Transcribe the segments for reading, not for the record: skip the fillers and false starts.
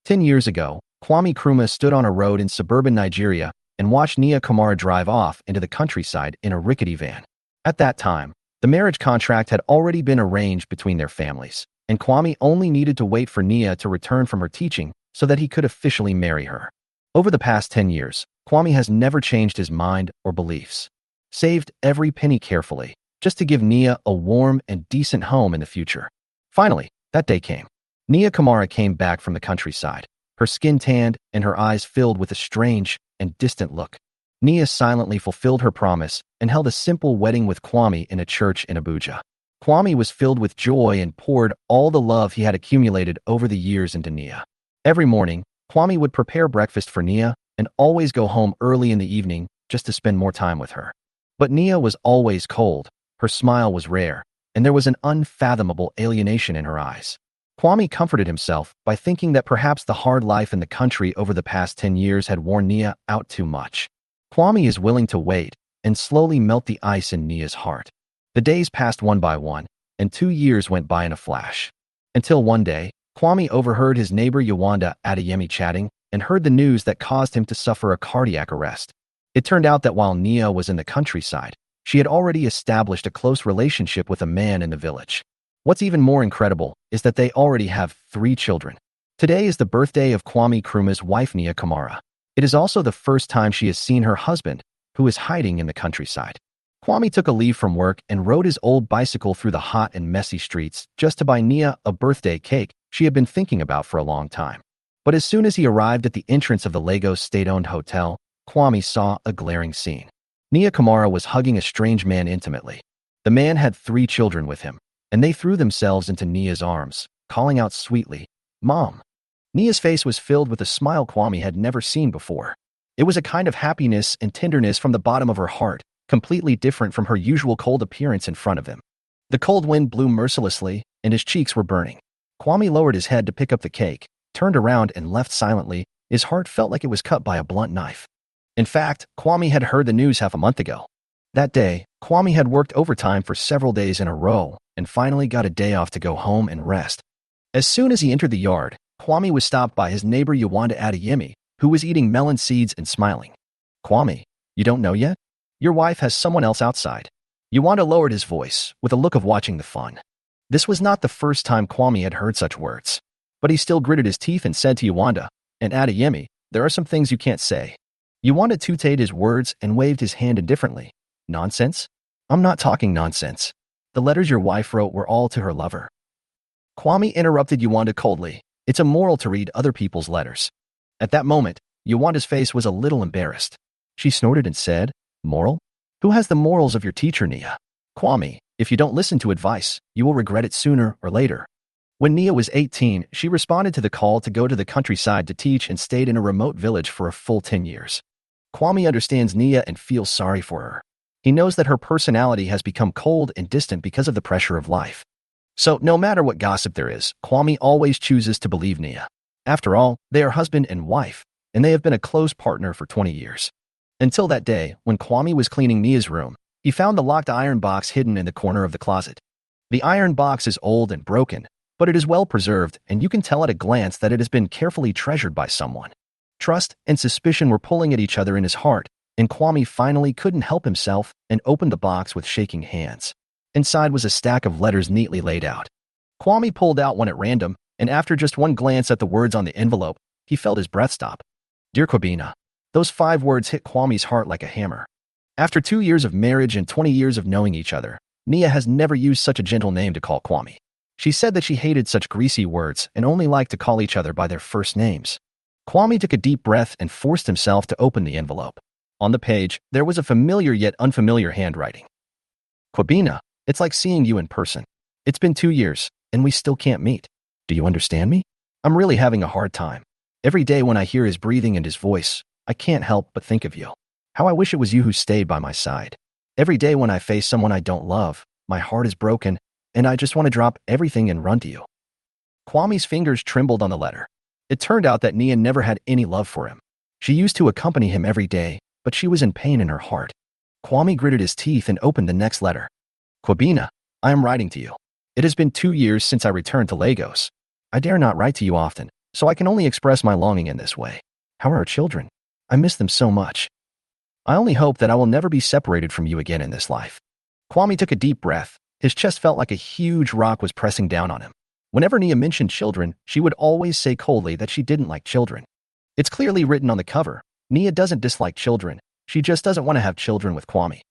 10 years ago, Kwame Nkrumah stood on a road in suburban Nigeria and watched Nia Kamara drive off into the countryside in a rickety van. At that time, the marriage contract had already been arranged between their families, and Kwame only needed to wait for Nia to return from her teaching so that he could officially marry her. Over the past 10 years, Kwame has never changed his mind or beliefs. Saved every penny carefully, just to give Nia a warm and decent home in the future. Finally, that day came. Nia Kamara came back from the countryside, her skin tanned and her eyes filled with a strange and distant look. Nia silently fulfilled her promise and held a simple wedding with Kwame in a church in Abuja. Kwame was filled with joy and poured all the love he had accumulated over the years into Nia. Every morning, Kwame would prepare breakfast for Nia and always go home early in the evening just to spend more time with her. But Nia was always cold, her smile was rare, and there was an unfathomable alienation in her eyes. Kwame comforted himself by thinking that perhaps the hard life in the country over the past 10 years had worn Nia out too much. Kwame is willing to wait and slowly melt the ice in Nia's heart. The days passed one by one, and 2 years went by in a flash. Until one day, Kwame overheard his neighbor Yewanda Adeyemi chatting and heard the news that caused him to suffer a cardiac arrest. It turned out that while Nia was in the countryside, she had already established a close relationship with a man in the village. What's even more incredible is that they already have 3 children. Today is the birthday of Kwame Nkrumah's wife Nia Kamara. It is also the first time she has seen her husband, who is hiding in the countryside. Kwame took a leave from work and rode his old bicycle through the hot and messy streets just to buy Nia a birthday cake she had been thinking about for a long time. But as soon as he arrived at the entrance of the Lagos state-owned hotel, Kwame saw a glaring scene. Nia Kamara was hugging a strange man intimately. The man had 3 children with him, and they threw themselves into Nia's arms, calling out sweetly, "Mom." Nia's face was filled with a smile Kwame had never seen before. It was a kind of happiness and tenderness from the bottom of her heart, completely different from her usual cold appearance in front of him. The cold wind blew mercilessly, and his cheeks were burning. Kwame lowered his head to pick up the cake, turned around and left silently. His heart felt like it was cut by a blunt knife. In fact, Kwame had heard the news half a month ago. That day, Kwame had worked overtime for several days in a row and finally got a day off to go home and rest. As soon as he entered the yard, Kwame was stopped by his neighbor Yewanda Adeyemi, who was eating melon seeds and smiling. "Kwame, you don't know yet? Your wife has someone else outside." Yewanda lowered his voice, with a look of watching the fun. This was not the first time Kwame had heard such words. But he still gritted his teeth and said to Yewanda and Adeyemi, "There are some things you can't say." Yewanda tutored his words and waved his hand indifferently. "Nonsense? I'm not talking nonsense. The letters your wife wrote were all to her lover." Kwame interrupted Yewanda coldly. "It's immoral to read other people's letters." At that moment, Yewanda's face was a little embarrassed. She snorted and said, "Moral? Who has the morals of your teacher, Nia? Kwame, if you don't listen to advice, you will regret it sooner or later." When Nia was 18, she responded to the call to go to the countryside to teach and stayed in a remote village for a full 10 years. Kwame understands Nia and feels sorry for her. He knows that her personality has become cold and distant because of the pressure of life. So, no matter what gossip there is, Kwame always chooses to believe Nia. After all, they are husband and wife, and they have been a close partner for 20 years. Until that day, when Kwame was cleaning Nia's room, he found the locked iron box hidden in the corner of the closet. The iron box is old and broken, but it is well preserved, and you can tell at a glance that it has been carefully treasured by someone. Trust and suspicion were pulling at each other in his heart, and Kwame finally couldn't help himself and opened the box with shaking hands. Inside was a stack of letters neatly laid out. Kwame pulled out one at random, and after just one glance at the words on the envelope, he felt his breath stop. "Dear Kwabena." Those 5 words hit Kwame's heart like a hammer. After 2 years of marriage and 20 years of knowing each other, Nia has never used such a gentle name to call Kwame. She said that she hated such greasy words and only liked to call each other by their first names. Kwame took a deep breath and forced himself to open the envelope. On the page, there was a familiar yet unfamiliar handwriting. "Kwabena, it's like seeing you in person. It's been 2 years, and we still can't meet. Do you understand me? I'm really having a hard time. Every day when I hear his breathing and his voice, I can't help but think of you. How I wish it was you who stayed by my side. Every day when I face someone I don't love, my heart is broken, and I just want to drop everything and run to you." Kwame's fingers trembled on the letter. It turned out that Nia never had any love for him. She used to accompany him every day, but she was in pain in her heart. Kwame gritted his teeth and opened the next letter. "Kwabena, I am writing to you. It has been 2 years since I returned to Lagos. I dare not write to you often, so I can only express my longing in this way. How are our children? I miss them so much. I only hope that I will never be separated from you again in this life." Kwame took a deep breath. His chest felt like a huge rock was pressing down on him. Whenever Nia mentioned children, she would always say coldly that she didn't like children. It's clearly written on the cover. Nia doesn't dislike children. She just doesn't want to have children with Kwame.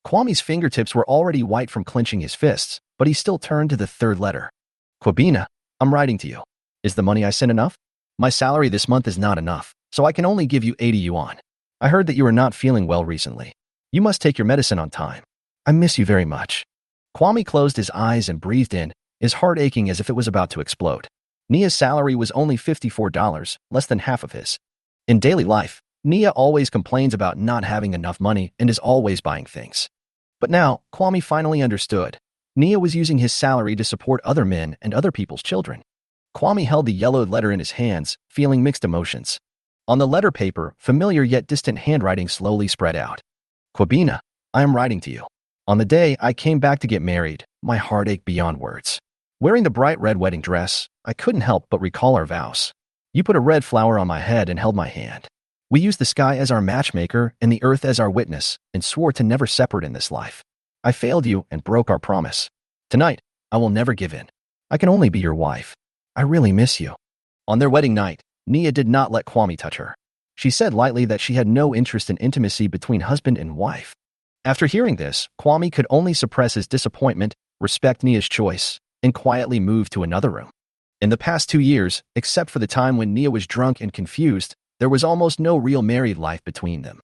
Kwame's fingertips were already white from clenching his fists, but he still turned to the third letter. "Kwabena, I'm writing to you. Is the money I sent enough? My salary this month is not enough, so I can only give you 80 yuan. I heard that you are not feeling well recently. You must take your medicine on time. I miss you very much." Kwame closed his eyes and breathed in, his heart aching as if it was about to explode. Nia's salary was only $54, less than half of his. In daily life, Nia always complains about not having enough money and is always buying things. But now, Kwame finally understood. Nia was using his salary to support other men and other people's children. Kwame held the yellowed letter in his hands, feeling mixed emotions. On the letter paper, familiar yet distant handwriting slowly spread out. "Kwabena, I am writing to you. On the day I came back to get married, my heart ached beyond words. Wearing the bright red wedding dress, I couldn't help but recall our vows. You put a red flower on my head and held my hand. We used the sky as our matchmaker and the earth as our witness and swore to never separate in this life. I failed you and broke our promise. Tonight, I will never give in. I can only be your wife. I really miss you." On their wedding night, Nia did not let Kwame touch her. She said lightly that she had no interest in intimacy between husband and wife. After hearing this, Kwame could only suppress his disappointment, respect Nia's choice, and quietly move to another room. In the past 2 years, except for the time when Nia was drunk and confused, there was almost no real married life between them.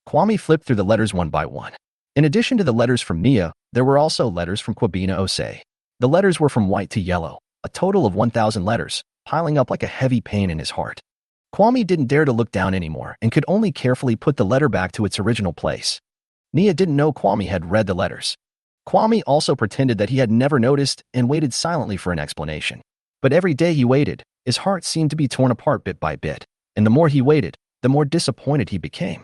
Kwame flipped through the letters one by one. In addition to the letters from Nia, there were also letters from Kwabena Osei. The letters were from white to yellow, a total of 1,000 letters, piling up like a heavy pain in his heart. Kwame didn't dare to look down anymore and could only carefully put the letter back to its original place. Nia didn't know Kwame had read the letters. Kwame also pretended that he had never noticed and waited silently for an explanation. But every day he waited, his heart seemed to be torn apart bit by bit, and the more he waited, the more disappointed he became.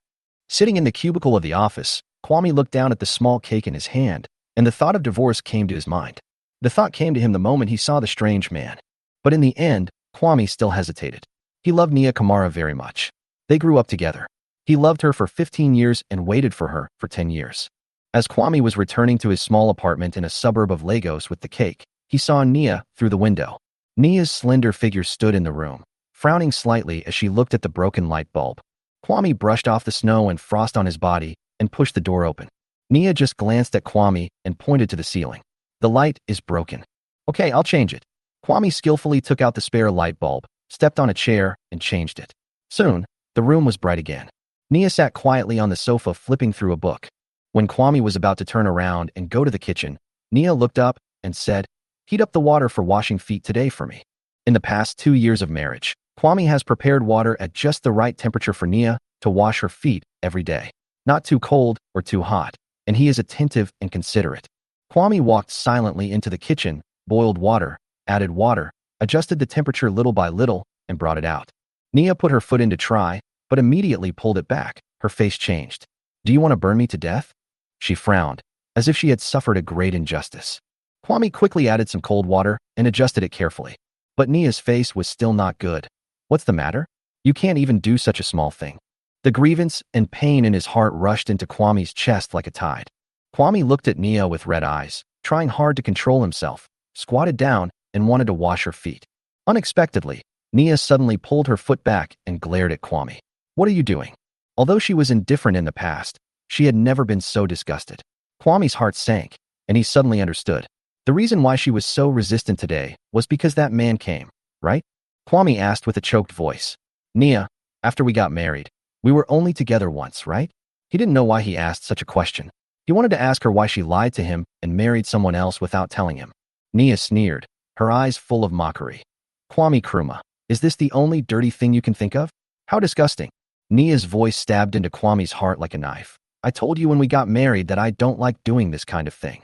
Sitting in the cubicle of the office, Kwame looked down at the small cake in his hand, and the thought of divorce came to his mind. The thought came to him the moment he saw the strange man. But in the end, Kwame still hesitated. He loved Nia Kamara very much. They grew up together. He loved her for 15 years and waited for her for 10 years. As Kwame was returning to his small apartment in a suburb of Lagos with the cake, he saw Nia through the window. Nia's slender figure stood in the room, frowning slightly as she looked at the broken light bulb. Kwame brushed off the snow and frost on his body and pushed the door open. Nia just glanced at Kwame and pointed to the ceiling. "The light is broken." "Okay, I'll change it." Kwame skillfully took out the spare light bulb, stepped on a chair, and changed it. Soon, the room was bright again. Nia sat quietly on the sofa flipping through a book. When Kwame was about to turn around and go to the kitchen, Nia looked up and said, "Heat up the water for washing feet today for me." In the past 2 years of marriage, Kwame has prepared water at just the right temperature for Nia to wash her feet every day. Not too cold or too hot, and he is attentive and considerate. Kwame walked silently into the kitchen, boiled water, added water, adjusted the temperature little by little, and brought it out. Nia put her foot in to try, but immediately pulled it back. Her face changed. "Do you want to burn me to death?" She frowned, as if she had suffered a great injustice. Kwame quickly added some cold water and adjusted it carefully. But Nia's face was still not good. "What's the matter? You can't even do such a small thing." The grievance and pain in his heart rushed into Kwame's chest like a tide. Kwame looked at Nia with red eyes, trying hard to control himself, squatted down, and wanted to wash her feet. Unexpectedly, Nia suddenly pulled her foot back and glared at Kwame. "What are you doing?" Although she was indifferent in the past, she had never been so disgusted. Kwame's heart sank, and he suddenly understood. The reason why she was so resistant today was because that man came, right? Kwame asked with a choked voice. "Nia, after we got married, we were only together once, right?" He didn't know why he asked such a question. He wanted to ask her why she lied to him and married someone else without telling him. Nia sneered, her eyes full of mockery. "Kwame Nkrumah, is this the only dirty thing you can think of? How disgusting." Nia's voice stabbed into Kwame's heart like a knife. "I told you when we got married that I don't like doing this kind of thing."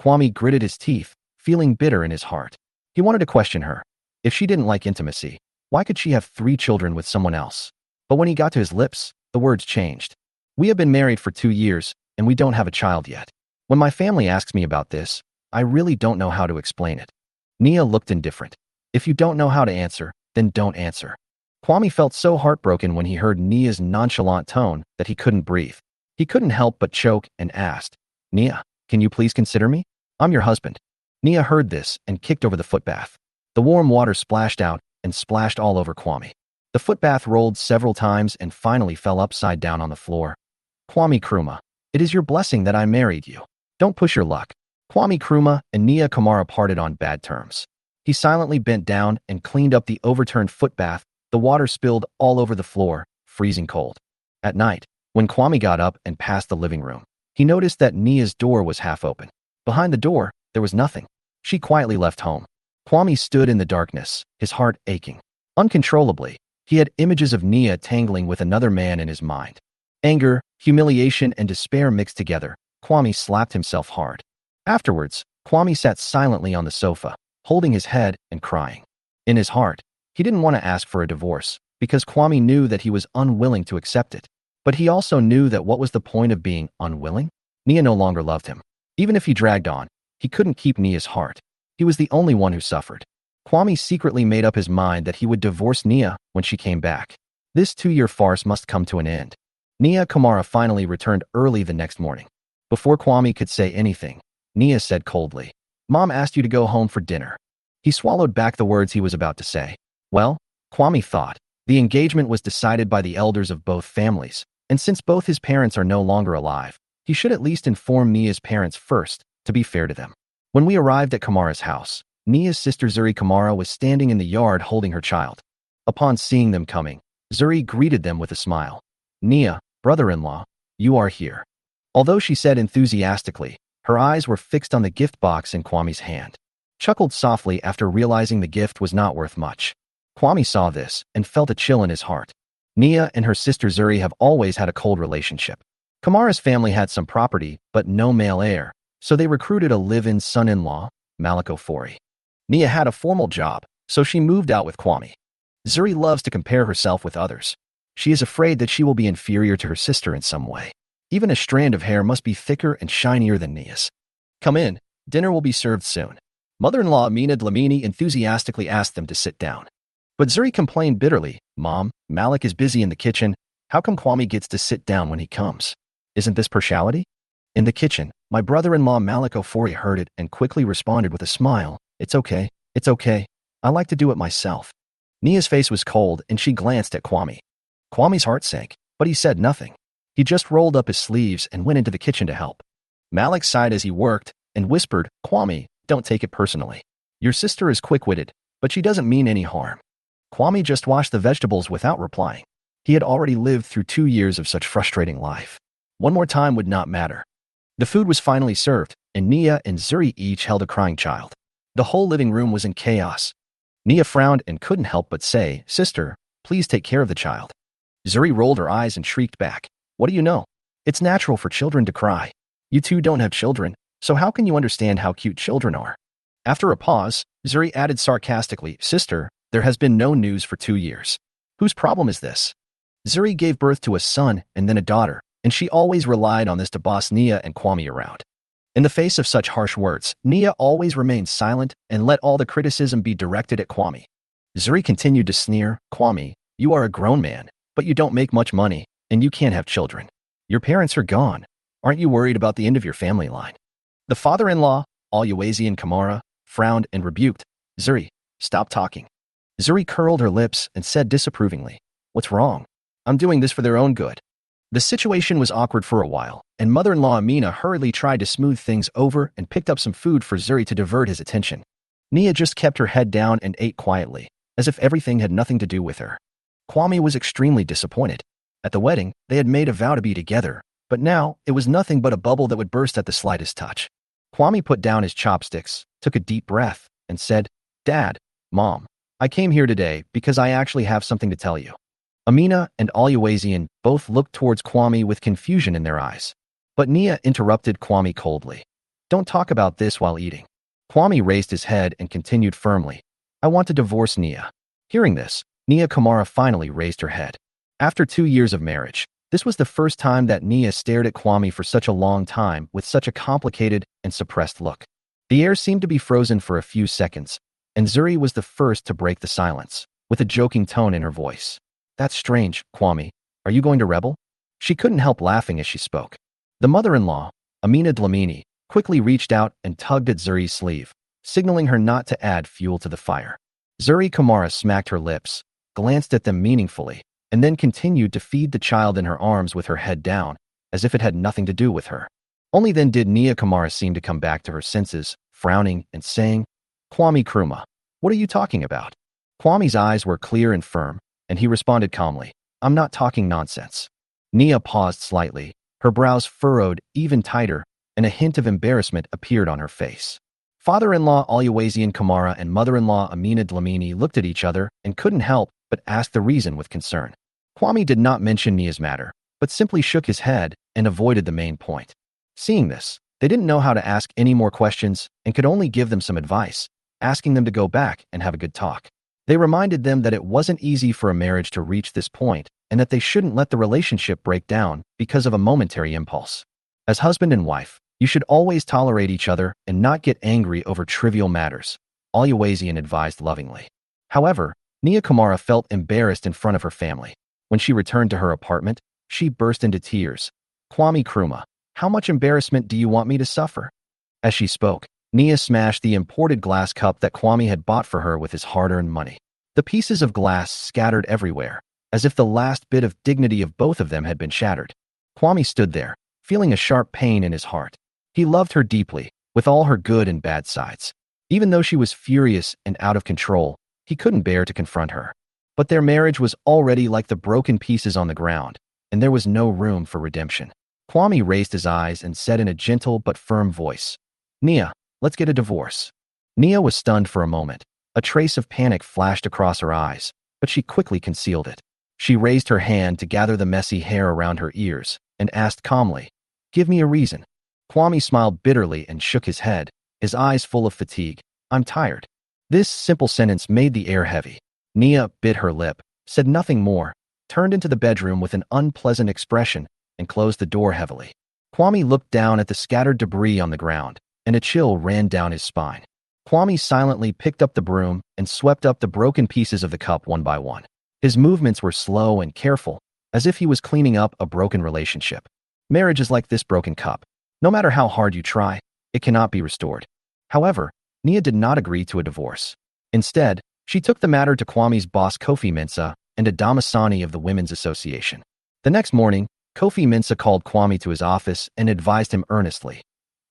Kwame gritted his teeth, feeling bitter in his heart. He wanted to question her. If she didn't like intimacy, why could she have 3 children with someone else? But when he got to his lips, the words changed. "We have been married for 2 years, and we don't have a child yet. When my family asks me about this, I really don't know how to explain it." Nia looked indifferent. "If you don't know how to answer, then don't answer. Kwame felt so heartbroken when he heard Nia's nonchalant tone that he couldn't breathe. He couldn't help but choke and asked, "Nia, can you please consider me? I'm your husband." Nia heard this and kicked over the footbath. The warm water splashed out and splashed all over Kwame. The footbath rolled several times and finally fell upside down on the floor. "Kwame Nkrumah, it is your blessing that I married you. Don't push your luck." Kwame Nkrumah and Nia Kamara parted on bad terms. He silently bent down and cleaned up the overturned footbath. The water spilled all over the floor, freezing cold. At night, when Kwame got up and passed the living room, he noticed that Nia's door was half open. Behind the door, there was nothing. She quietly left home. Kwame stood in the darkness, his heart aching. Uncontrollably, he had images of Nia tangling with another man in his mind. Anger, humiliation, and despair mixed together. Kwame slapped himself hard. Afterwards, Kwame sat silently on the sofa, holding his head and crying. In his heart, he didn't want to ask for a divorce, because Kwame knew that he was unwilling to accept it. But he also knew that what was the point of being unwilling? Nia no longer loved him. Even if he dragged on, he couldn't keep Nia's heart. He was the only one who suffered. Kwame secretly made up his mind that he would divorce Nia when she came back. This 2-year farce must come to an end. Nia Kamara finally returned early the next morning. Before Kwame could say anything, Nia said coldly, "Mom asked you to go home for dinner." He swallowed back the words he was about to say. Well, Kwame thought, the engagement was decided by the elders of both families, and since both his parents are no longer alive, he should at least inform Nia's parents first, to be fair to them. When we arrived at Kamara's house, Nia's sister Zuri Kamara was standing in the yard holding her child. Upon seeing them coming, Zuri greeted them with a smile. "Nia, brother-in-law, you are here." Although she said enthusiastically, her eyes were fixed on the gift box in Kwame's hand. Chuckled softly after realizing the gift was not worth much. Kwame saw this and felt a chill in his heart. Nia and her sister Zuri have always had a cold relationship. Kamara's family had some property, but no male heir, so they recruited a live-in son-in-law, Maliko Fori. Nia had a formal job, so she moved out with Kwame. Zuri loves to compare herself with others. She is afraid that she will be inferior to her sister in some way. Even a strand of hair must be thicker and shinier than Nia's. "Come in, dinner will be served soon." Mother-in-law Amina Dlamini enthusiastically asked them to sit down. But Zuri complained bitterly, "Mom, Malik is busy in the kitchen. How come Kwame gets to sit down when he comes? Isn't this partiality?" In the kitchen, my brother-in-law Malik Ofori heard it and quickly responded with a smile, it's okay. I like to do it myself." Nia's face was cold and she glanced at Kwame. Kwame's heart sank, but he said nothing. He just rolled up his sleeves and went into the kitchen to help. Malik sighed as he worked and whispered, "Kwame, don't take it personally. Your sister is quick-witted, but she doesn't mean any harm." Kwame just washed the vegetables without replying. He had already lived through 2 years of such frustrating life. One more time would not matter. The food was finally served, and Nia and Zuri each held a crying child. The whole living room was in chaos. Nia frowned and couldn't help but say, "Sister, please take care of the child." Zuri rolled her eyes and shrieked back, "What do you know? It's natural for children to cry. You two don't have children, so how can you understand how cute children are?" After a pause, Zuri added sarcastically, "Sister, there has been no news for 2 years. Whose problem is this?" Zuri gave birth to a son and then a daughter, and she always relied on this to boss Nia and Kwame around. In the face of such harsh words, Nia always remained silent and let all the criticism be directed at Kwame. Zuri continued to sneer, "Kwame, you are a grown man, but you don't make much money, and you can't have children. Your parents are gone. Aren't you worried about the end of your family line?" The father-in-law, Oluwaseun Kamara, frowned and rebuked, "Zuri, stop talking." Zuri curled her lips and said disapprovingly, "What's wrong? I'm doing this for their own good." The situation was awkward for a while, and mother-in-law Amina hurriedly tried to smooth things over and picked up some food for Zuri to divert his attention. Nia just kept her head down and ate quietly, as if everything had nothing to do with her. Kwame was extremely disappointed. At the wedding, they had made a vow to be together, but now it was nothing but a bubble that would burst at the slightest touch. Kwame put down his chopsticks, took a deep breath, and said, "Dad, Mom, I came here today because I actually have something to tell you." Amina and Oluwaseun both looked towards Kwame with confusion in their eyes. But Nia interrupted Kwame coldly. "Don't talk about this while eating." Kwame raised his head and continued firmly, "I want to divorce Nia." Hearing this, Nia Kamara finally raised her head. After 2 years of marriage, this was the first time that Nia stared at Kwame for such a long time with such a complicated and suppressed look. The air seemed to be frozen for a few seconds, and Zuri was the first to break the silence. with a joking tone in her voice. That's strange, Kwame. Are you going to rebel? She couldn't help laughing as she spoke. The mother-in-law, Amina Dlamini, quickly reached out and tugged at Zuri's sleeve, signaling her not to add fuel to the fire. Nia Kamara smacked her lips, glanced at them meaningfully, and then continued to feed the child in her arms with her head down, as if it had nothing to do with her. Only then did Nia Kamara seem to come back to her senses, frowning and saying, Kwame Nkrumah, what are you talking about? Kwame's eyes were clear and firm, and he responded calmly, I'm not talking nonsense. Nia paused slightly, her brows furrowed even tighter, and a hint of embarrassment appeared on her face. Father-in-law Alienation Kamara and mother-in-law Amina Dlamini looked at each other and couldn't help but ask the reason with concern. Kwame did not mention Nia's matter, but simply shook his head and avoided the main point. Seeing this, they didn't know how to ask any more questions and could only give them some advice, asking them to go back and have a good talk. They reminded them that it wasn't easy for a marriage to reach this point and that they shouldn't let the relationship break down because of a momentary impulse. As husband and wife, you should always tolerate each other and not get angry over trivial matters, Alienation advised lovingly. However, Nia Kamara felt embarrassed in front of her family. When she returned to her apartment, she burst into tears. Kwame Nkrumah, how much embarrassment do you want me to suffer? As she spoke, Nia smashed the imported glass cup that Kwame had bought for her with his hard-earned money. The pieces of glass scattered everywhere, as if the last bit of dignity of both of them had been shattered. Kwame stood there, feeling a sharp pain in his heart. He loved her deeply, with all her good and bad sides. Even though she was furious and out of control, he couldn't bear to confront her. But their marriage was already like the broken pieces on the ground, and there was no room for redemption. Kwame raised his eyes and said in a gentle but firm voice, Nia, let's get a divorce. Nia was stunned for a moment. A trace of panic flashed across her eyes, but she quickly concealed it. She raised her hand to gather the messy hair around her ears and asked calmly, Give me a reason. Kwame smiled bitterly and shook his head, his eyes full of fatigue. I'm tired. This simple sentence made the air heavy. Nia bit her lip, said nothing more, turned into the bedroom with an unpleasant expression, and closed the door heavily. Kwame looked down at the scattered debris on the ground, and a chill ran down his spine. Kwame silently picked up the broom and swept up the broken pieces of the cup one by one. His movements were slow and careful, as if he was cleaning up a broken relationship. Marriage is like this broken cup. No matter how hard you try, it cannot be restored. However, Nia did not agree to a divorce. Instead, she took the matter to Kwame's boss Kofi Mensah and a Damasani of the Women's Association. The next morning, Kofi Mensah called Kwame to his office and advised him earnestly,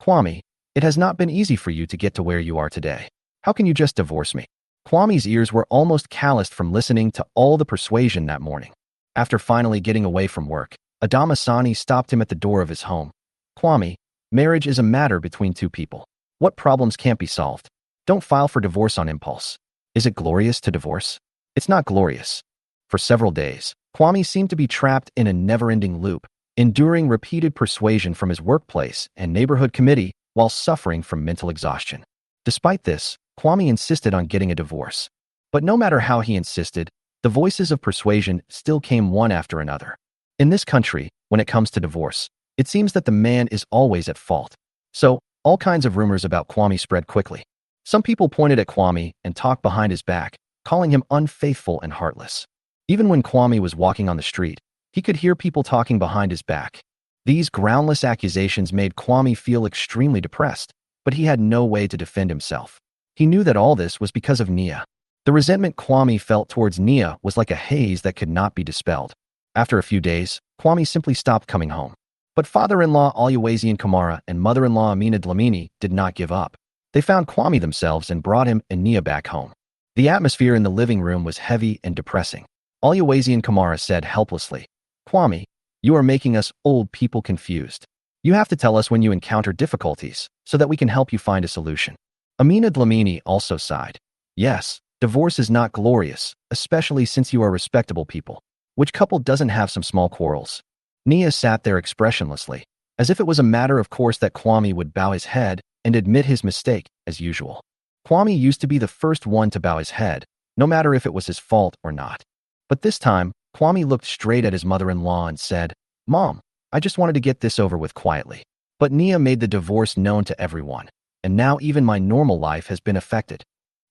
Kwame, it has not been easy for you to get to where you are today. How can you just divorce me? Kwame's ears were almost calloused from listening to all the persuasion that morning. After finally getting away from work, a Damasani stopped him at the door of his home. Kwame, marriage is a matter between two people. What problems can't be solved? Don't file for divorce on impulse. Is it glorious to divorce? It's not glorious. For several days, Kwame seemed to be trapped in a never-ending loop, enduring repeated persuasion from his workplace and neighborhood committee while suffering from mental exhaustion. Despite this, Kwame insisted on getting a divorce. But no matter how he insisted, the voices of persuasion still came one after another. In this country, when it comes to divorce, it seems that the man is always at fault. So, all kinds of rumors about Kwame spread quickly. Some people pointed at Kwame and talked behind his back, calling him unfaithful and heartless. Even when Kwame was walking on the street, he could hear people talking behind his back. These groundless accusations made Kwame feel extremely depressed, but he had no way to defend himself. He knew that all this was because of Nia. The resentment Kwame felt towards Nia was like a haze that could not be dispelled. After a few days, Kwame simply stopped coming home. But father-in-law Alienation Kamara and mother-in-law Amina Dlamini did not give up. They found Kwame themselves and brought him and Nia back home. The atmosphere in the living room was heavy and depressing. Alienation Kamara said helplessly, Kwame, you are making us old people confused. You have to tell us when you encounter difficulties so that we can help you find a solution. Amina Dlamini also sighed. Yes, divorce is not glorious, especially since you are respectable people. Which couple doesn't have some small quarrels? Nia sat there expressionlessly, as if it was a matter of course that Kwame would bow his head and admit his mistake as usual. Kwame used to be the first one to bow his head, no matter if it was his fault or not. But this time, Kwame looked straight at his mother-in-law and said, Mom, I just wanted to get this over with quietly. But Nia made the divorce known to everyone, and now even my normal life has been affected.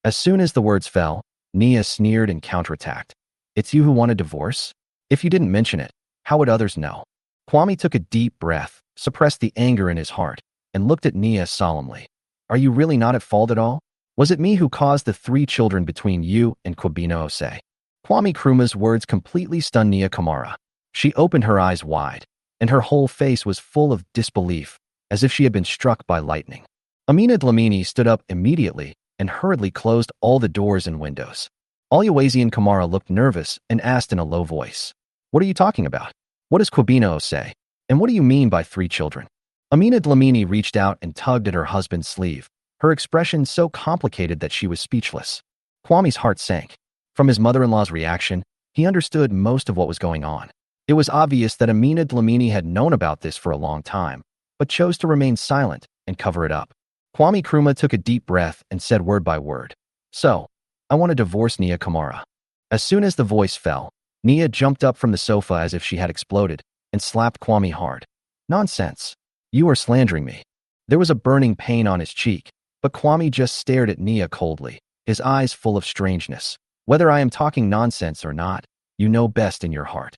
As soon as the words fell, Nia sneered and counterattacked. It's you who want a divorce? If you didn't mention it, how would others know? Kwame took a deep breath, suppressed the anger in his heart, and looked at Nia solemnly. Are you really not at fault at all? Was it me who caused the 3 children between you and Kwame Nkrumah? Kwame Nkrumah's words completely stunned Nia Kamara. She opened her eyes wide, and her whole face was full of disbelief, as if she had been struck by lightning. Amina Dlamini stood up immediately and hurriedly closed all the doors and windows. Oluwazi and Kamara looked nervous and asked in a low voice, What are you talking about? What does Kwame Nkrumah say? And what do you mean by 3 children? Amina Dlamini reached out and tugged at her husband's sleeve, her expression so complicated that she was speechless. Kwame's heart sank. From his mother-in-law's reaction, he understood most of what was going on. It was obvious that Amina Dlamini had known about this for a long time, but chose to remain silent and cover it up. Kwame Nkrumah took a deep breath and said word by word, So, I want to divorce Nia Kamara. As soon as the voice fell, Nia jumped up from the sofa as if she had exploded and slapped Kwame hard. Nonsense. You are slandering me. There was a burning pain on his cheek, but Kwame just stared at Nia coldly, his eyes full of strangeness. Whether I am talking nonsense or not, you know best in your heart.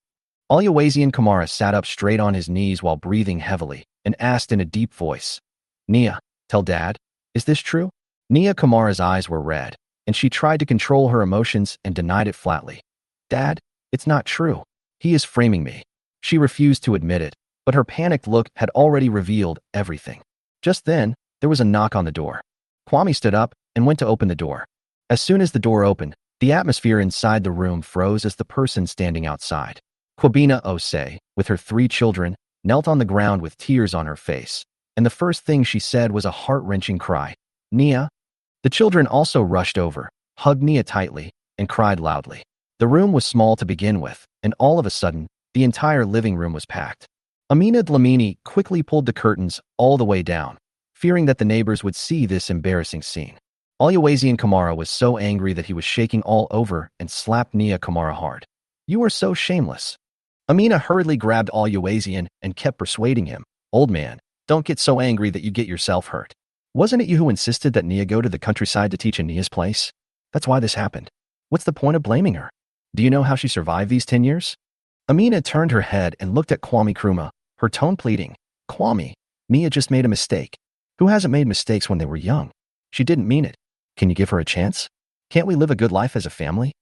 Oluwazi and Kamara sat up straight on his knees while breathing heavily and asked in a deep voice, Nia, tell Dad, is this true? Nia Kamara's eyes were red, and she tried to control her emotions and denied it flatly. Dad, it's not true. He is framing me. She refused to admit it, but her panicked look had already revealed everything. Just then, there was a knock on the door. Kwame stood up and went to open the door. As soon as the door opened, the atmosphere inside the room froze as the person standing outside, Kwame Nkrumah, with her 3 children, knelt on the ground with tears on her face, and the first thing she said was a heart-wrenching cry. Nia? The children also rushed over, hugged Nia tightly, and cried loudly. The room was small to begin with, and all of a sudden, the entire living room was packed. Amina Dlamini quickly pulled the curtains all the way down, fearing that the neighbors would see this embarrassing scene. Oluwazi and Kamara was so angry that he was shaking all over and slapped Nia Kamara hard. You are so shameless. Amina hurriedly grabbed Oluwazi and kept persuading him. Old man, don't get so angry that you get yourself hurt. Wasn't it you who insisted that Nia go to the countryside to teach in Nia's place? That's why this happened. What's the point of blaming her? Do you know how she survived these 10 years? Amina turned her head and looked at Kwame Nkrumah, her tone pleading. Kwame, Nia just made a mistake. Who hasn't made mistakes when they were young? She didn't mean it. Can you give her a chance? Can't we live a good life as a family?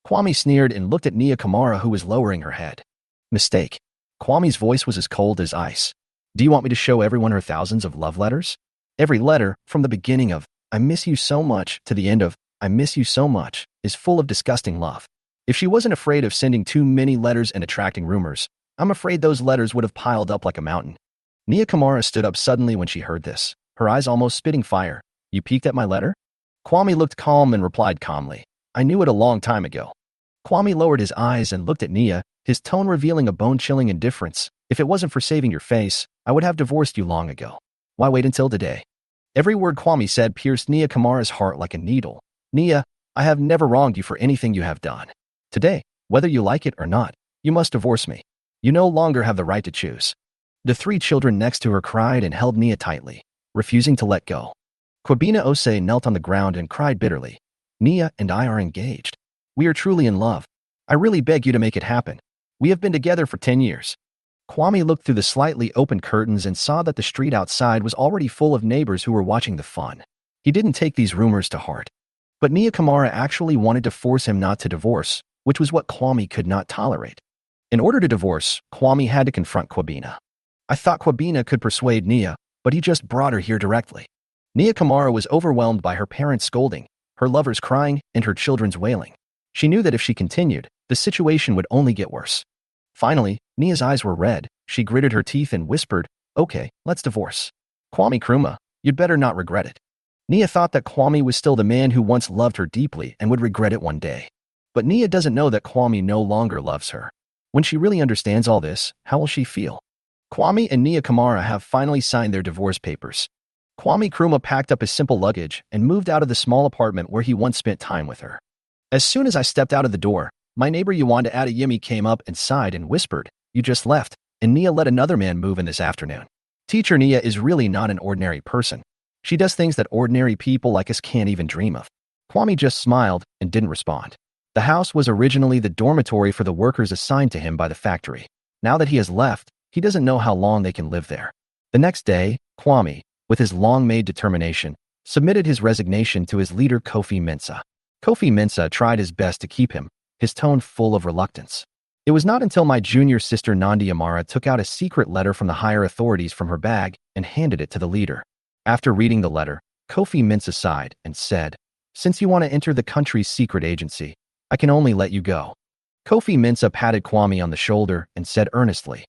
Kwame sneered and looked at Nia Kamara, who was lowering her head. Mistake. Kwame's voice was as cold as ice. Do you want me to show everyone her thousands of love letters? Every letter, from the beginning of, I miss you so much, to the end of, I miss you so much, is full of disgusting love. If she wasn't afraid of sending too many letters and attracting rumors, I'm afraid those letters would have piled up like a mountain. Nia Kamara stood up suddenly when she heard this, her eyes almost spitting fire. You peeked at my letter? Kwame looked calm and replied calmly, I knew it a long time ago. Kwame lowered his eyes and looked at Nia, his tone revealing a bone-chilling indifference. If it wasn't for saving your face, I would have divorced you long ago. Why wait until today? Every word Kwame said pierced Nia Kamara's heart like a needle. Nia, I have never wronged you for anything you have done. Today, whether you like it or not, you must divorce me. You no longer have the right to choose. The 3 children next to her cried and held Nia tightly, refusing to let go. Kwame Nkrumah knelt on the ground and cried bitterly. Nia and I are engaged. We are truly in love. I really beg you to make it happen. We have been together for 10 years. Kwame looked through the slightly open curtains and saw that the street outside was already full of neighbors who were watching the fun. He didn't take these rumors to heart. But Nia Kamara actually wanted to force him not to divorce, which was what Kwame could not tolerate. In order to divorce, Kwame had to confront Kwame. I thought Kwame could persuade Nia, but he just brought her here directly. Nia Kamara was overwhelmed by her parents' scolding, her lovers crying, and her children's wailing. She knew that if she continued, the situation would only get worse. Finally, Nia's eyes were red. She gritted her teeth and whispered, Okay, let's divorce. Kwame Nkrumah, you'd better not regret it. Nia thought that Kwame was still the man who once loved her deeply and would regret it one day. But Nia doesn't know that Kwame no longer loves her. When she really understands all this, how will she feel? Kwame and Nia Kamara have finally signed their divorce papers. Kwame Nkrumah packed up his simple luggage and moved out of the small apartment where he once spent time with her. As soon as I stepped out of the door, my neighbor Yewanda Adeyemi came up and sighed and whispered, You just left, and Nia let another man move in this afternoon. Teacher Nia is really not an ordinary person. She does things that ordinary people like us can't even dream of. Kwame just smiled and didn't respond. The house was originally the dormitory for the workers assigned to him by the factory. Now that he has left, he doesn't know how long they can live there. The next day, Kwame, with his long-made determination, submitted his resignation to his leader Kofi Mensah. Kofi Mensah tried his best to keep him, his tone full of reluctance. It was not until my junior sister Nia Kamara took out a secret letter from the higher authorities from her bag and handed it to the leader. After reading the letter, Kofi Mensah sighed and said, "Since you want to enter the country's secret agency, I can only let you go." Kofi Mensah patted Kwame on the shoulder and said earnestly,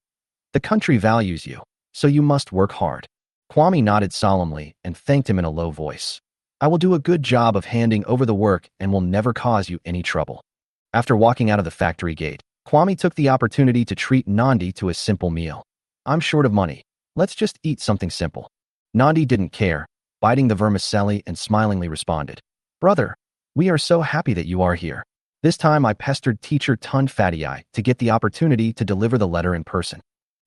"The country values you, so you must work hard." Kwame nodded solemnly and thanked him in a low voice. "I will do a good job of handing over the work and will never cause you any trouble." After walking out of the factory gate, Kwame took the opportunity to treat Nandi to a simple meal. "I'm short of money. Let's just eat something simple." Nandi didn't care, biting the vermicelli and smilingly responded, "Brother, we are so happy that you are here. This time I pestered teacher Tun Fatii to get the opportunity to deliver the letter in person."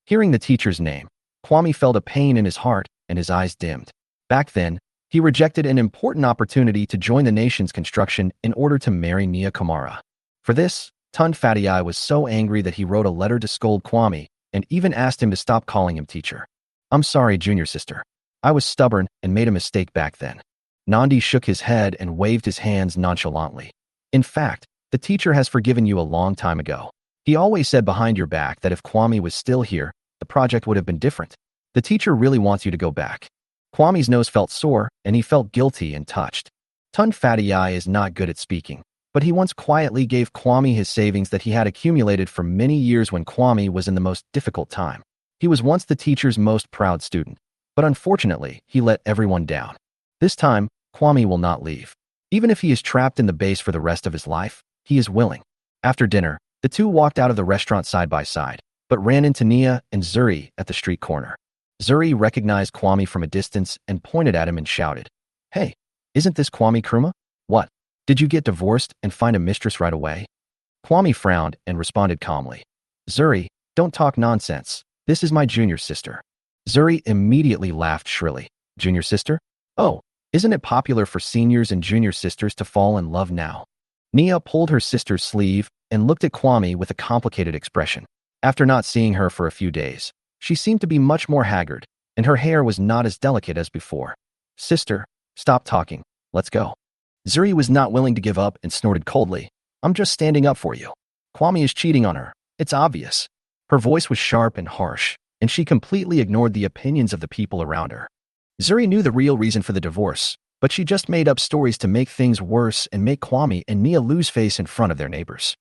Hearing the teacher's name, Kwame felt a pain in his heart and his eyes dimmed. Back then, he rejected an important opportunity to join the nation's construction in order to marry Nia Kamara. For this, Tun Fatii was so angry that he wrote a letter to scold Kwame and even asked him to stop calling him teacher. "I'm sorry, junior sister. I was stubborn and made a mistake back then." Nandi shook his head and waved his hands nonchalantly. "In fact, the teacher has forgiven you a long time ago. He always said behind your back that if Kwame was still here, the project would have been different. The teacher really wants you to go back." Kwame's nose felt sore, and he felt guilty and touched. Tun Fatii is not good at speaking, but he once quietly gave Kwame his savings that he had accumulated for many years when Kwame was in the most difficult time. He was once the teacher's most proud student, but unfortunately, he let everyone down. This time, Kwame will not leave. Even if he is trapped in the base for the rest of his life, he is willing. After dinner, the two walked out of the restaurant side by side, but ran into Nia and Zuri at the street corner. Zuri recognized Kwame from a distance and pointed at him and shouted, "Hey, isn't this Kwame Nkrumah? What? Did you get divorced and find a mistress right away?" Kwame frowned and responded calmly, "Zuri, don't talk nonsense. This is my junior sister." Zuri immediately laughed shrilly. "Junior sister? Oh, isn't it popular for seniors and junior sisters to fall in love now?" Nia pulled her sister's sleeve and looked at Kwame with a complicated expression. After not seeing her for a few days, she seemed to be much more haggard, and her hair was not as delicate as before. "Sister, stop talking. Let's go." Zuri was not willing to give up and snorted coldly, "I'm just standing up for you. Kwame is cheating on her. It's obvious." Her voice was sharp and harsh, and she completely ignored the opinions of the people around her. Zuri knew the real reason for the divorce, but she just made up stories to make things worse and make Kwame and Nia lose face in front of their neighbors.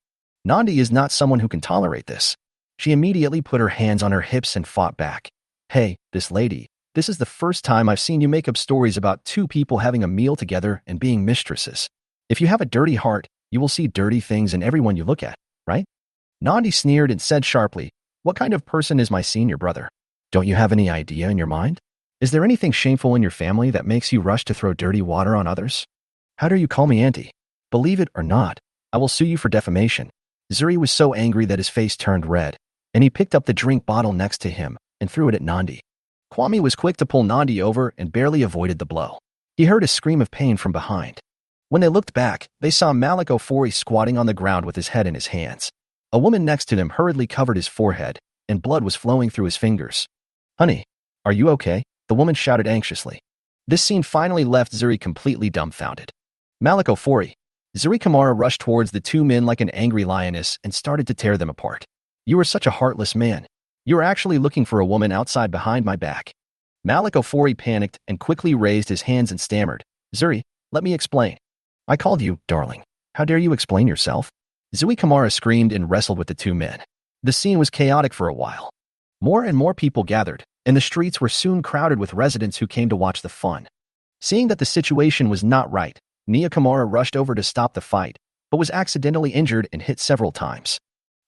Nandi is not someone who can tolerate this. She immediately put her hands on her hips and fought back. "Hey, this lady, this is the first time I've seen you make up stories about two people having a meal together and being mistresses. If you have a dirty heart, you will see dirty things in everyone you look at, right?" Nandi sneered and said sharply, "What kind of person is my senior brother? Don't you have any idea in your mind? Is there anything shameful in your family that makes you rush to throw dirty water on others? How dare you call me auntie? Believe it or not, I will sue you for defamation." Zuri was so angry that his face turned red, and he picked up the drink bottle next to him and threw it at Nandi. Kwame was quick to pull Nandi over and barely avoided the blow. He heard a scream of pain from behind. When they looked back, they saw Malik Ofori squatting on the ground with his head in his hands. A woman next to him hurriedly covered his forehead, and blood was flowing through his fingers. "Honey, are you okay?" the woman shouted anxiously. This scene finally left Zuri completely dumbfounded. "Malik Ofori." Nia Kamara rushed towards the two men like an angry lioness and started to tear them apart. "You are such a heartless man. You are actually looking for a woman outside behind my back." Malik Ofori panicked and quickly raised his hands and stammered, "Zuri, let me explain." "I called you, darling. How dare you explain yourself?" Nia Kamara screamed and wrestled with the two men. The scene was chaotic for a while. More and more people gathered, and the streets were soon crowded with residents who came to watch the fun. Seeing that the situation was not right, Nia Kamara rushed over to stop the fight, but was accidentally injured and hit several times.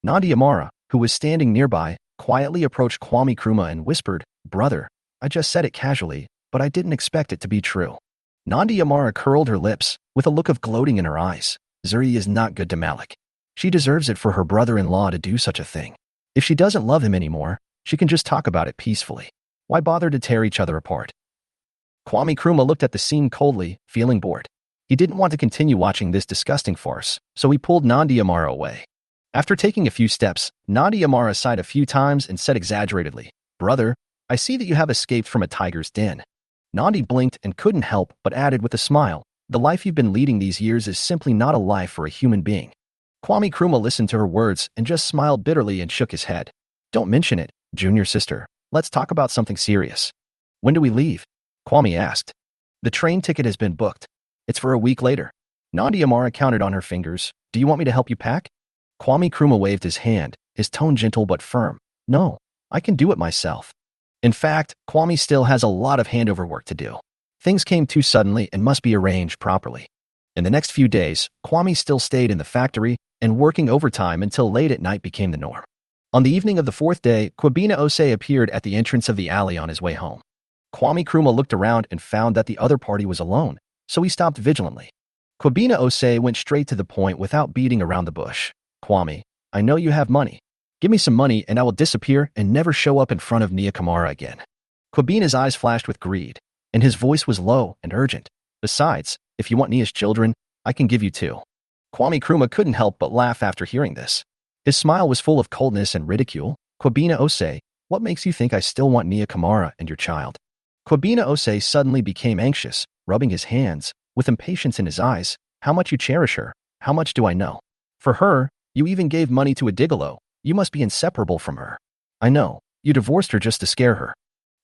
Nia Kamara, who was standing nearby, quietly approached Kwame Nkrumah and whispered, "Brother, I just said it casually, but I didn't expect it to be true." Nia Kamara curled her lips, with a look of gloating in her eyes. Zuri is not good to Malik. She deserves it for her brother-in-law to do such a thing. If she doesn't love him anymore, she can just talk about it peacefully. Why bother to tear each other apart? Kwame Nkrumah looked at the scene coldly, feeling bored. He didn't want to continue watching this disgusting farce, so he pulled Nia Kamara away. After taking a few steps, Nia Kamara sighed a few times and said exaggeratedly, "Brother, I see that you have escaped from a tiger's den." Nandi blinked and couldn't help but added with a smile, "The life you've been leading these years is simply not a life for a human being." Kwame Nkrumah listened to her words and just smiled bitterly and shook his head. "Don't mention it, junior sister. Let's talk about something serious." "When do we leave?" Kwame asked. "The train ticket has been booked. It's for a week later." Nia Kamara counted on her fingers. "Do you want me to help you pack?" Kwame Nkrumah waved his hand, his tone gentle but firm. "No, I can do it myself." In fact, Kwame still has a lot of handover work to do. Things came too suddenly and must be arranged properly. In the next few days, Kwame still stayed in the factory, and working overtime until late at night became the norm. On the evening of the fourth day, Kwabena Osei appeared at the entrance of the alley on his way home. Kwame Nkrumah looked around and found that the other party was alone, so he stopped vigilantly. Kwabena Osei went straight to the point without beating around the bush. "Kwame, I know you have money. Give me some money and I will disappear and never show up in front of Nia Kamara again." Kwabena's eyes flashed with greed, and his voice was low and urgent. "Besides, if you want Nia's children, I can give you two." Kwame Nkrumah couldn't help but laugh after hearing this. His smile was full of coldness and ridicule. "Kwabena Osei, what makes you think I still want Nia Kamara and your child?" Kwabena Osei suddenly became anxious, rubbing his hands, with impatience in his eyes. "How much you cherish her? How much do I know? For her, you even gave money to a gigolo. You must be inseparable from her." "I know. You divorced her just to scare her."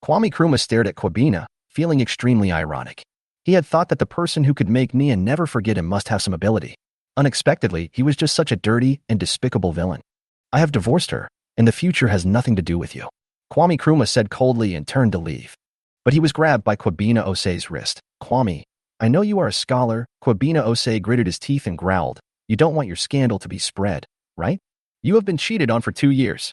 Kwame Nkrumah stared at Kwabena, feeling extremely ironic. He had thought that the person who could make Nia never forget him must have some ability. Unexpectedly, he was just such a dirty and despicable villain. "I have divorced her, and the future has nothing to do with you," Kwame Nkrumah said coldly and turned to leave. But he was grabbed by Kwabena Osei's wrist. "Kwame, I know you are a scholar." Kwabena Osei gritted his teeth and growled, "You don't want your scandal to be spread, right? You have been cheated on for 2 years."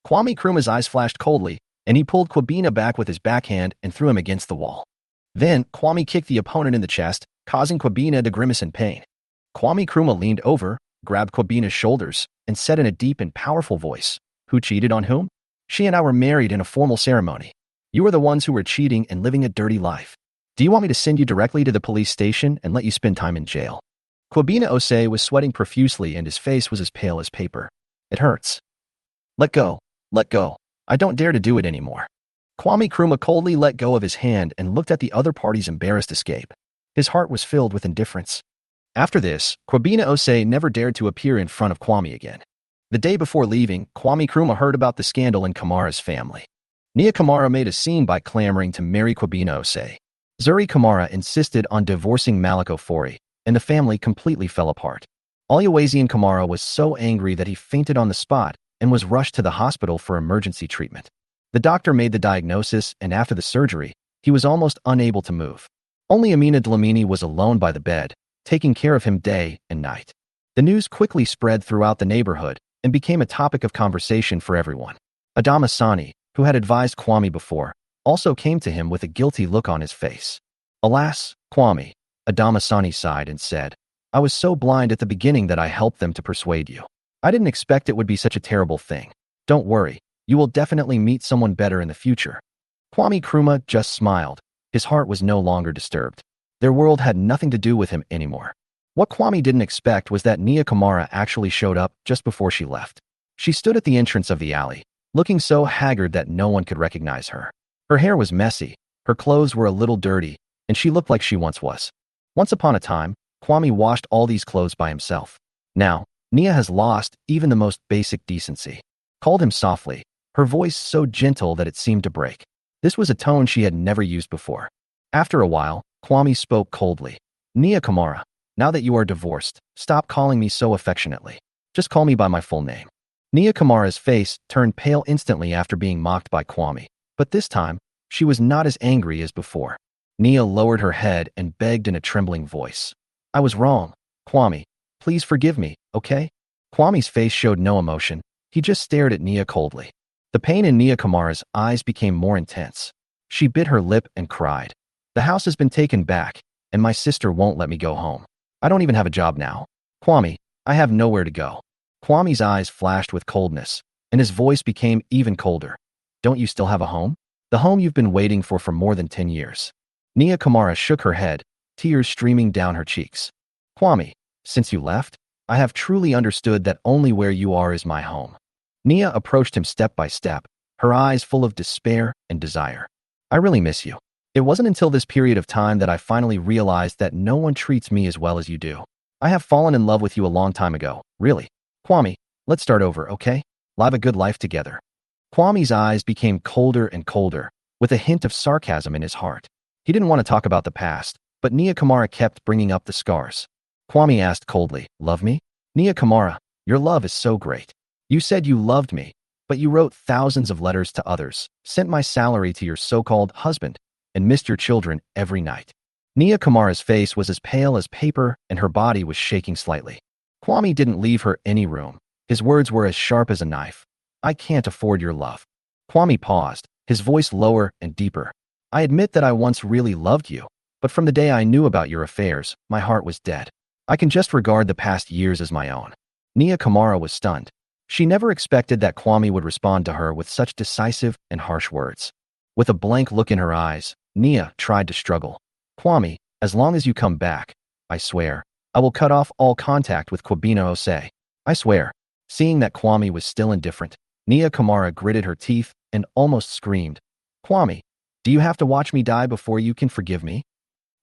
Kwame Nkrumah's eyes flashed coldly, and he pulled Kwabena back with his backhand and threw him against the wall. Then, Kwame kicked the opponent in the chest, causing Kwabena to grimace in pain. Kwame Nkrumah leaned over, grabbed Kwabena's shoulders, and said in a deep and powerful voice, "Who cheated on whom? She and I were married in a formal ceremony. You are the ones who were cheating and living a dirty life. Do you want me to send you directly to the police station and let you spend time in jail?" Kwabena Osei was sweating profusely and his face was as pale as paper. "It hurts. Let go. Let go. I don't dare to do it anymore." Kwame Nkrumah coldly let go of his hand and looked at the other party's embarrassed escape. His heart was filled with indifference. After this, Kwabena Osei never dared to appear in front of Kwame again. The day before leaving, Kwame Nkrumah heard about the scandal in Kamara's family. Nia Kamara made a scene by clamoring to marry Kwabena Osei. Zuri Kamara insisted on divorcing Malik Ofori, and the family completely fell apart. Oluwaseun Kamara was so angry that he fainted on the spot and was rushed to the hospital for emergency treatment. The doctor made the diagnosis, and after the surgery, he was almost unable to move. Only Amina Dlamini was alone by the bed, taking care of him day and night. The news quickly spread throughout the neighborhood and became a topic of conversation for everyone. Adama Sani, who had advised Kwame before, also came to him with a guilty look on his face. "Alas, Kwame," Adama Sani sighed and said, "I was so blind at the beginning that I helped them to persuade you. I didn't expect it would be such a terrible thing. Don't worry, you will definitely meet someone better in the future." Kwame Nkrumah just smiled. His heart was no longer disturbed. Their world had nothing to do with him anymore. What Kwame didn't expect was that Nia Kamara actually showed up just before she left. She stood at the entrance of the alley, looking so haggard that no one could recognize her. Her hair was messy, her clothes were a little dirty, and she looked like she once was. Once upon a time, Kwame washed all these clothes by himself. Now, Nia has lost even the most basic decency. Called him softly, her voice so gentle that it seemed to break. This was a tone she had never used before. After a while, Kwame spoke coldly. "Nia Kamara, now that you are divorced, stop calling me so affectionately. Just call me by my full name." Nia Kamara's face turned pale instantly after being mocked by Kwame, but this time, she was not as angry as before. Nia lowered her head and begged in a trembling voice. "I was wrong. Kwame, please forgive me, okay?" Kwame's face showed no emotion. He just stared at Nia coldly. The pain in Nia Kamara's eyes became more intense. She bit her lip and cried. "The house has been taken back, and my sister won't let me go home. I don't even have a job now. Kwame, I have nowhere to go." Kwame's eyes flashed with coldness, and his voice became even colder. "Don't you still have a home? The home you've been waiting for more than 10 years." Nia Kamara shook her head. tears streaming down her cheeks. Kwame, since you left, I have truly understood that only where you are is my home. Nia approached him step by step, her eyes full of despair and desire. I really miss you. It wasn't until this period of time that I finally realized that no one treats me as well as you do. I have fallen in love with you a long time ago, really. Kwame, let's start over, okay? Live a good life together. Kwame's eyes became colder and colder, with a hint of sarcasm in his heart. He didn't want to talk about the past, but Nia Kamara kept bringing up the scars. Kwame asked coldly, love me? Nia Kamara, your love is so great. You said you loved me, but you wrote thousands of letters to others, sent my salary to your so-called husband, and missed your children every night. Nia Kamara's face was as pale as paper and her body was shaking slightly. Kwame didn't leave her any room. His words were as sharp as a knife. I can't afford your love. Kwame paused, his voice lower and deeper. I admit that I once really loved you, but from the day I knew about your affairs, my heart was dead. I can just regard the past years as my own. Nia Kamara was stunned. She never expected that Kwame would respond to her with such decisive and harsh words. With a blank look in her eyes, Nia tried to struggle. Kwame, as long as you come back, I swear, I will cut off all contact with Kwame Osei. I swear. Seeing that Kwame was still indifferent, Nia Kamara gritted her teeth and almost screamed, Kwame, do you have to watch me die before you can forgive me?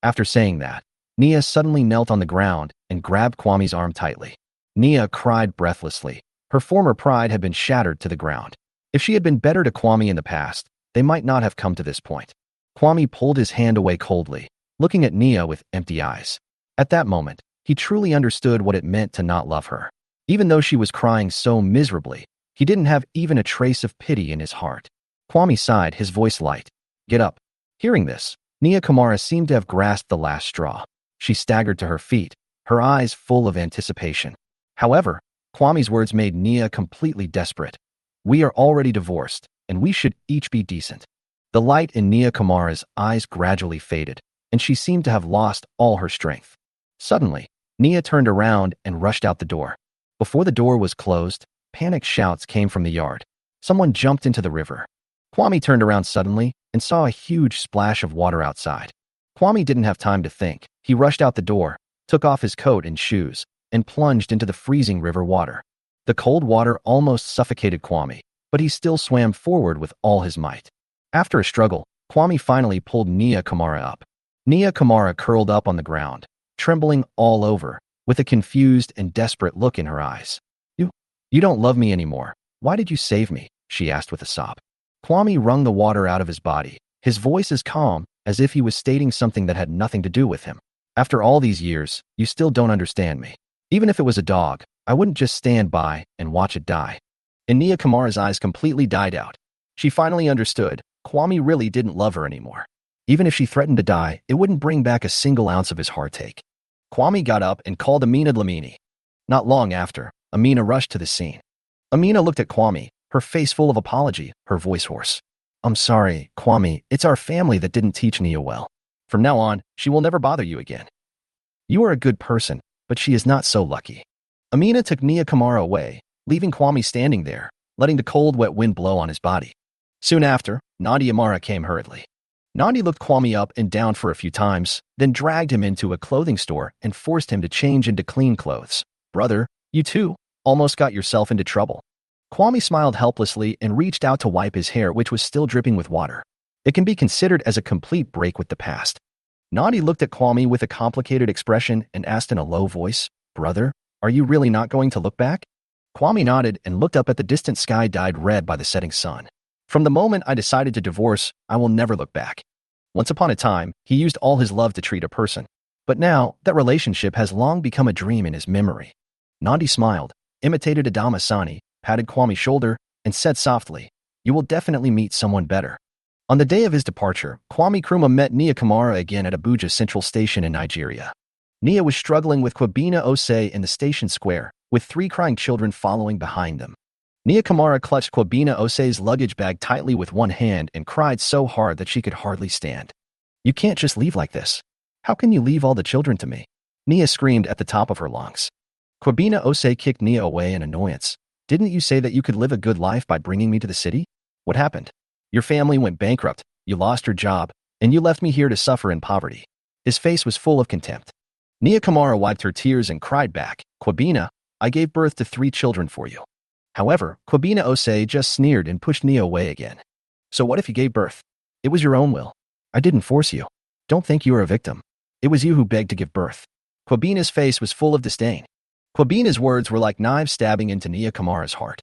After saying that, Nia suddenly knelt on the ground and grabbed Kwame's arm tightly. Nia cried breathlessly. Her former pride had been shattered to the ground. If she had been better to Kwame in the past, they might not have come to this point. Kwame pulled his hand away coldly, looking at Nia with empty eyes. At that moment, he truly understood what it meant to not love her. Even though she was crying so miserably, he didn't have even a trace of pity in his heart. Kwame sighed, his voice light. Get up. Hearing this, Nia Kamara seemed to have grasped the last straw. She staggered to her feet, her eyes full of anticipation. However, Kwame's words made Nia completely desperate. We are already divorced, and we should each be decent. The light in Nia Kamara's eyes gradually faded, and she seemed to have lost all her strength. Suddenly, Nia turned around and rushed out the door. Before the door was closed, panicked shouts came from the yard. Someone jumped into the river. Kwame turned around suddenly and saw a huge splash of water outside. Kwame didn't have time to think. He rushed out the door, took off his coat and shoes, and plunged into the freezing river water. The cold water almost suffocated Kwame, but he still swam forward with all his might. After a struggle, Kwame finally pulled Nia Kamara up. Nia Kamara curled up on the ground, trembling all over, with a confused and desperate look in her eyes. You don't love me anymore. Why did you save me? She asked with a sob. Kwame wrung the water out of his body, his voice as calm as if he was stating something that had nothing to do with him. After all these years, you still don't understand me. Even if it was a dog, I wouldn't just stand by and watch it die. And Nia Kamara's eyes completely died out. She finally understood. Kwame really didn't love her anymore. Even if she threatened to die, it wouldn't bring back a single ounce of his heartache. Kwame got up and called Amina Dlamini. Not long after, Amina rushed to the scene. Amina looked at Kwame, her face full of apology, her voice hoarse. I'm sorry, Kwame, it's our family that didn't teach Nia well. From now on, she will never bother you again. You are a good person, but she is not so lucky. Amina took Nia Kamara away, leaving Kwame standing there, letting the cold, wet wind blow on his body. Soon after, Nandi Amara came hurriedly. Nandi looked Kwame up and down for a few times, then dragged him into a clothing store and forced him to change into clean clothes. Brother, you too almost got yourself into trouble. Kwame smiled helplessly and reached out to wipe his hair, which was still dripping with water. It can be considered as a complete break with the past. Nandi looked at Kwame with a complicated expression and asked in a low voice, Brother, are you really not going to look back? Kwame nodded and looked up at the distant sky dyed red by the setting sun. From the moment I decided to divorce, I will never look back. Once upon a time, he used all his love to treat a person. But now, that relationship has long become a dream in his memory. Nandi smiled, imitated Adama Sani, patted Kwame's shoulder, and said softly, You will definitely meet someone better. On the day of his departure, Kwame Nkrumah met Nia Kamara again at Abuja Central Station in Nigeria. Nia was struggling with Kwame Osei in the station square, with 3 crying children following behind them. Nia Kamara clutched Kwame Osei's luggage bag tightly with one hand and cried so hard that she could hardly stand. You can't just leave like this. How can you leave all the children to me? Nia screamed at the top of her lungs. Kwame Osei kicked Nia away in annoyance. Didn't you say that you could live a good life by bringing me to the city? What happened? Your family went bankrupt, you lost your job, and you left me here to suffer in poverty. His face was full of contempt. Nia Kamara wiped her tears and cried back, "Kwabena, I gave birth to 3 children for you." However, Kwabena Osei just sneered and pushed Nia away again. "So what if you gave birth? It was your own will. I didn't force you. Don't think you are a victim. It was you who begged to give birth." Kwabena's face was full of disdain. Kwabena's words were like knives stabbing into Nia Kamara's heart.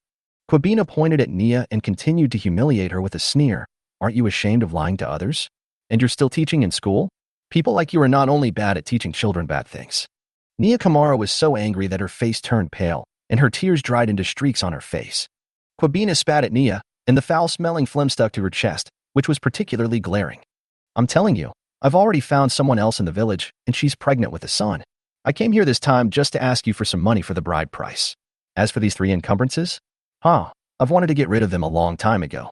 Kwabena pointed at Nia and continued to humiliate her with a sneer. "Aren't you ashamed of lying to others? And you're still teaching in school? People like you are not only bad at teaching children bad things." Nia Kamara was so angry that her face turned pale, and her tears dried into streaks on her face. Kwabena spat at Nia, and the foul-smelling phlegm stuck to her chest, which was particularly glaring. "I'm telling you, I've already found someone else in the village, and she's pregnant with a son. I came here this time just to ask you for some money for the bride price. As for these 3 encumbrances? I've wanted to get rid of them a long time ago."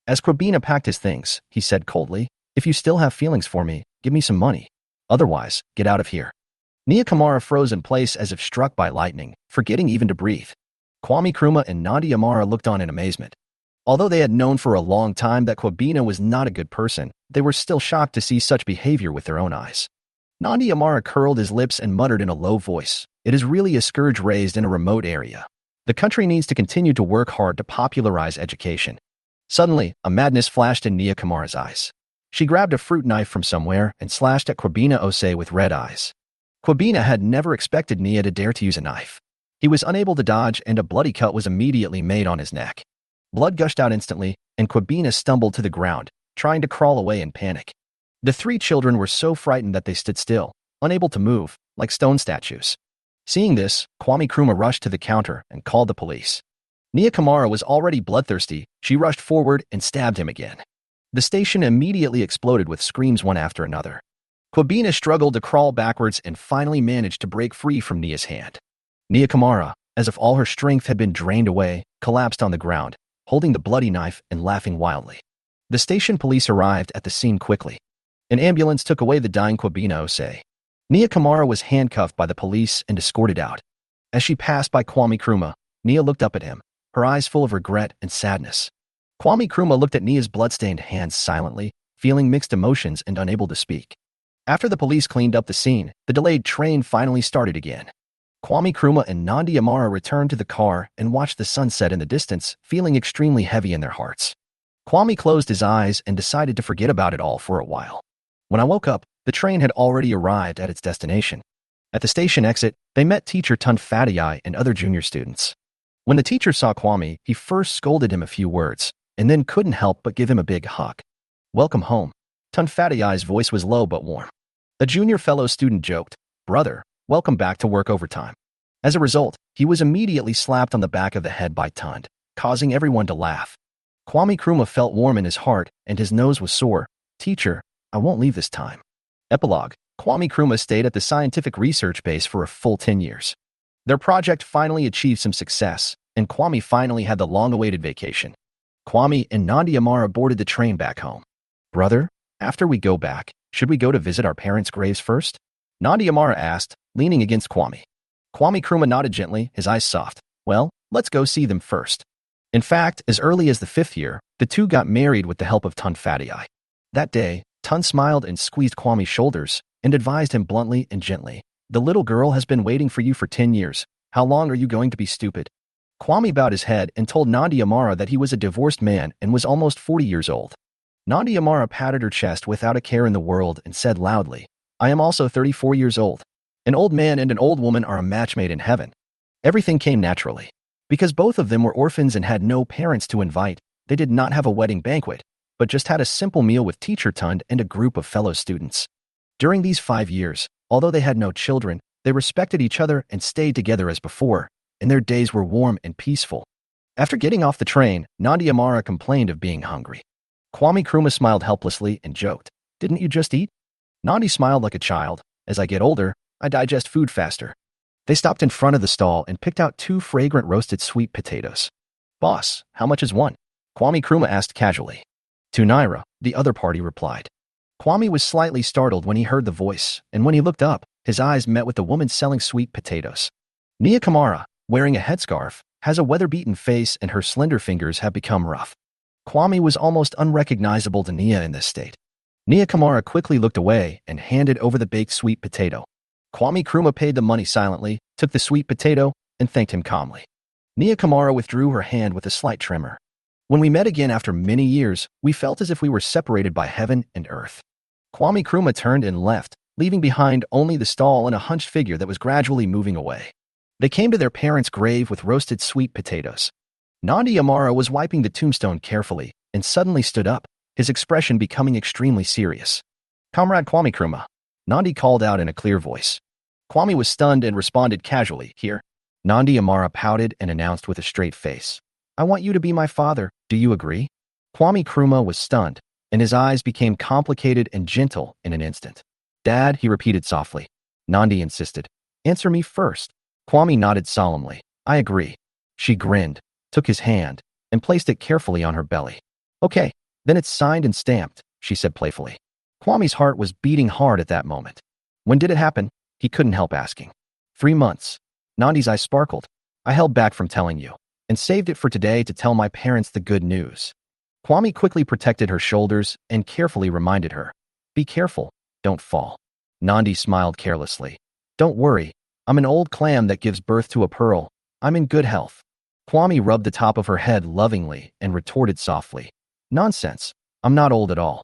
As Kwabena packed his things, he said coldly, "If you still have feelings for me, give me some money. Otherwise, get out of here." Nia Kamara froze in place as if struck by lightning, forgetting even to breathe. Kwame Nkrumah and Nia Kamara looked on in amazement. Although they had known for a long time that Kwabena was not a good person, they were still shocked to see such behavior with their own eyes. Nia Kamara curled his lips and muttered in a low voice, "It is really a scourge raised in a remote area. The country needs to continue to work hard to popularize education." Suddenly, a madness flashed in Nia Kamara's eyes. She grabbed a fruit knife from somewhere and slashed at Kwabena Osei with red eyes. Kwabena had never expected Nia to dare to use a knife. He was unable to dodge, and a bloody cut was immediately made on his neck. Blood gushed out instantly, and Kwabena stumbled to the ground, trying to crawl away in panic. The 3 children were so frightened that they stood still, unable to move, like stone statues. Seeing this, Kwame Nkrumah rushed to the counter and called the police. Nia Kamara was already bloodthirsty. She rushed forward and stabbed him again. The station immediately exploded with screams one after another. Kwabena struggled to crawl backwards and finally managed to break free from Nia's hand. Nia Kamara, as if all her strength had been drained away, collapsed on the ground, holding the bloody knife and laughing wildly. The station police arrived at the scene quickly. An ambulance took away the dying Kwabena Osei. Nia Kamara was handcuffed by the police and escorted out. As she passed by Kwame Nkrumah, Nia looked up at him, her eyes full of regret and sadness. Kwame Nkrumah looked at Nia's bloodstained hands silently, feeling mixed emotions and unable to speak. After the police cleaned up the scene, the delayed train finally started again. Kwame Nkrumah and Nia Kamara returned to the car and watched the sunset in the distance, feeling extremely heavy in their hearts. Kwame closed his eyes and decided to forget about it all for a while. When I woke up, the train had already arrived at its destination. At the station exit, they met teacher Tun Fadiyai and other junior students. When the teacher saw Kwame, he first scolded him a few words, and then couldn't help but give him a big hug. "Welcome home." Tun Fadiyai's voice was low but warm. A junior fellow student joked, "Brother, welcome back to work overtime." As a result, he was immediately slapped on the back of the head by Tun, causing everyone to laugh. Kwame Nkrumah felt warm in his heart, and his nose was sore. "Teacher, I won't leave this time." Epilogue: Kwame Nkrumah stayed at the scientific research base for a full 10 years. Their project finally achieved some success, and Kwame finally had the long-awaited vacation. Kwame and Nia Kamara boarded the train back home. "Brother, after we go back, should we go to visit our parents' graves first?" Nia Kamara asked, leaning against Kwame. Kwame Nkrumah nodded gently, his eyes soft. "Well, let's go see them first." In fact, as early as the 5th year, the two got married with the help of Tun Fadiyai. That day, Tun smiled and squeezed Kwame's shoulders and advised him bluntly and gently, "The little girl has been waiting for you for 10 years. How long are you going to be stupid?" Kwame bowed his head and told Nia Kamara that he was a divorced man and was almost 40 years old. Nia Kamara patted her chest without a care in the world and said loudly, "I am also 34 years old. An old man and an old woman are a match made in heaven." Everything came naturally. Because both of them were orphans and had no parents to invite, they did not have a wedding banquet, but just had a simple meal with teacher Tund and a group of fellow students. During these 5 years, although they had no children, they respected each other and stayed together as before, and their days were warm and peaceful. After getting off the train, Nia Kamara complained of being hungry. Kwame Nkrumah smiled helplessly and joked, "Didn't you just eat?" Nandi smiled like a child. "As I get older, I digest food faster." They stopped in front of the stall and picked out 2 fragrant roasted sweet potatoes. "Boss, how much is one?" Kwame Nkrumah asked casually. "2 naira," the other party replied. Kwame was slightly startled when he heard the voice, and when he looked up, his eyes met with the woman selling sweet potatoes. Nia Kamara, wearing a headscarf, has a weather-beaten face and her slender fingers have become rough. Kwame was almost unrecognizable to Nia in this state. Nia Kamara quickly looked away and handed over the baked sweet potato. Kwame Nkrumah paid the money silently, took the sweet potato, and thanked him calmly. Nia Kamara withdrew her hand with a slight tremor. When we met again after many years, we felt as if we were separated by heaven and earth. Kwame Nkrumah turned and left, leaving behind only the stall and a hunched figure that was gradually moving away. They came to their parents' grave with roasted sweet potatoes. Nandi Amara was wiping the tombstone carefully and suddenly stood up, his expression becoming extremely serious. "Comrade Kwame Nkrumah," Nandi called out in a clear voice. Kwame was stunned and responded casually, "Here." Nandi Amara pouted and announced with a straight face, "I want you to be my father, do you agree?" Kwame Nkrumah was stunned, and his eyes became complicated and gentle in an instant. "Dad," he repeated softly. Nandi insisted, "Answer me first." Kwame nodded solemnly. "I agree." She grinned, took his hand, and placed it carefully on her belly. "Okay, then it's signed and stamped," she said playfully. Kwame's heart was beating hard at that moment. "When did it happen?" He couldn't help asking. 3 months. Nandi's eyes sparkled. "I held back from telling you, and saved it for today to tell my parents the good news." Kwame quickly protected her shoulders and carefully reminded her, "Be careful, don't fall." Nandi smiled carelessly. "Don't worry, I'm an old clam that gives birth to a pearl. I'm in good health." Kwame rubbed the top of her head lovingly and retorted softly, "Nonsense, I'm not old at all.